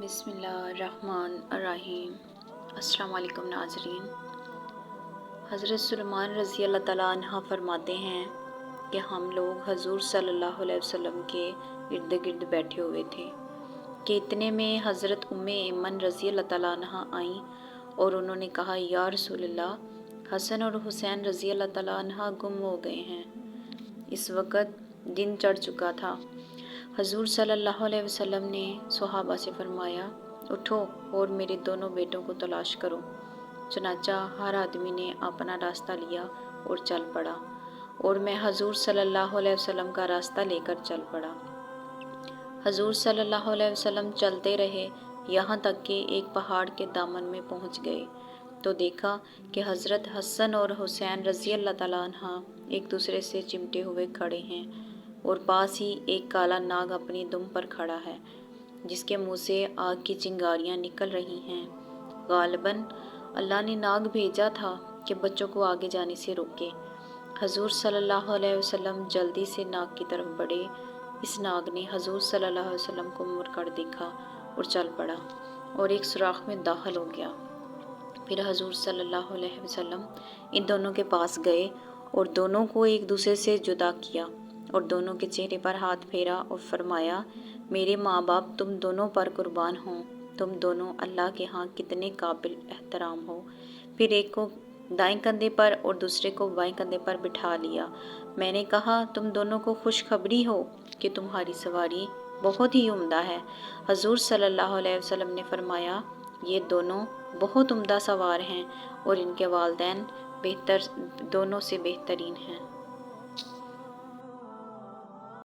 بسم اللہ الرحمن الرحیم۔ السلام علیکم ناظرین۔ حضرت سلیمان رضی اللہ تعالیٰ عنہ فرماتے ہیں کہ ہم لوگ حضور صلی اللہ علیہ وسلم کے ارد گرد بیٹھے ہوئے تھے کہ اتنے میں حضرت ایمن رضی اللہ تعالیٰ عنہ آئیں اور انہوں نے کہا، یا رسول اللہ، حسن اور حسین رضی اللہ تعالیٰ عنہ گم ہو گئے ہیں۔ اس وقت دن چڑھ چکا تھا۔ حضور صلی اللہ علیہ وسلم نے صحابہ سے فرمایا، اٹھو اور میرے دونوں بیٹوں کو تلاش کرو۔ چنانچہ ہر آدمی نے اپنا راستہ لیا اور چل پڑا، اور میں حضور صلی اللہ علیہ وسلم کا راستہ لے کر چل پڑا۔ حضور صلی اللہ علیہ وسلم چلتے رہے یہاں تک کہ ایک پہاڑ کے دامن میں پہنچ گئے تو دیکھا کہ حضرت حسن اور حسین رضی اللہ تعالیٰ عنہ ایک دوسرے سے چمٹے ہوئے کھڑے ہیں، اور پاس ہی ایک کالا ناگ اپنی دم پر کھڑا ہے جس کے منہ سے آگ کی چنگاریاں نکل رہی ہیں۔ غالباً اللہ نے ناگ بھیجا تھا کہ بچوں کو آگے جانے سے روکے۔ حضور صلی اللہ علیہ وسلم جلدی سے ناگ کی طرف بڑھے۔ اس ناگ نے حضور صلی اللہ علیہ وسلم کو مڑ کر دیکھا اور چل پڑا اور ایک سوراخ میں داخل ہو گیا۔ پھر حضور صلی اللہ علیہ وسلم ان دونوں کے پاس گئے اور دونوں کو ایک دوسرے سے جدا کیا اور دونوں کے چہرے پر ہاتھ پھیرا اور فرمایا، میرے ماں باپ تم دونوں پر قربان ہوں، تم دونوں اللہ کے ہاں کتنے قابل احترام ہو۔ پھر ایک کو دائیں کندھے پر اور دوسرے کو بائیں کندھے پر بٹھا لیا۔ میں نے کہا، تم دونوں کو خوشخبری ہو کہ تمہاری سواری بہت ہی عمدہ ہے۔ حضور صلی اللہ علیہ وسلم نے فرمایا، یہ دونوں بہت عمدہ سوار ہیں اور ان کے والدین دونوں سے بہترین ہیں۔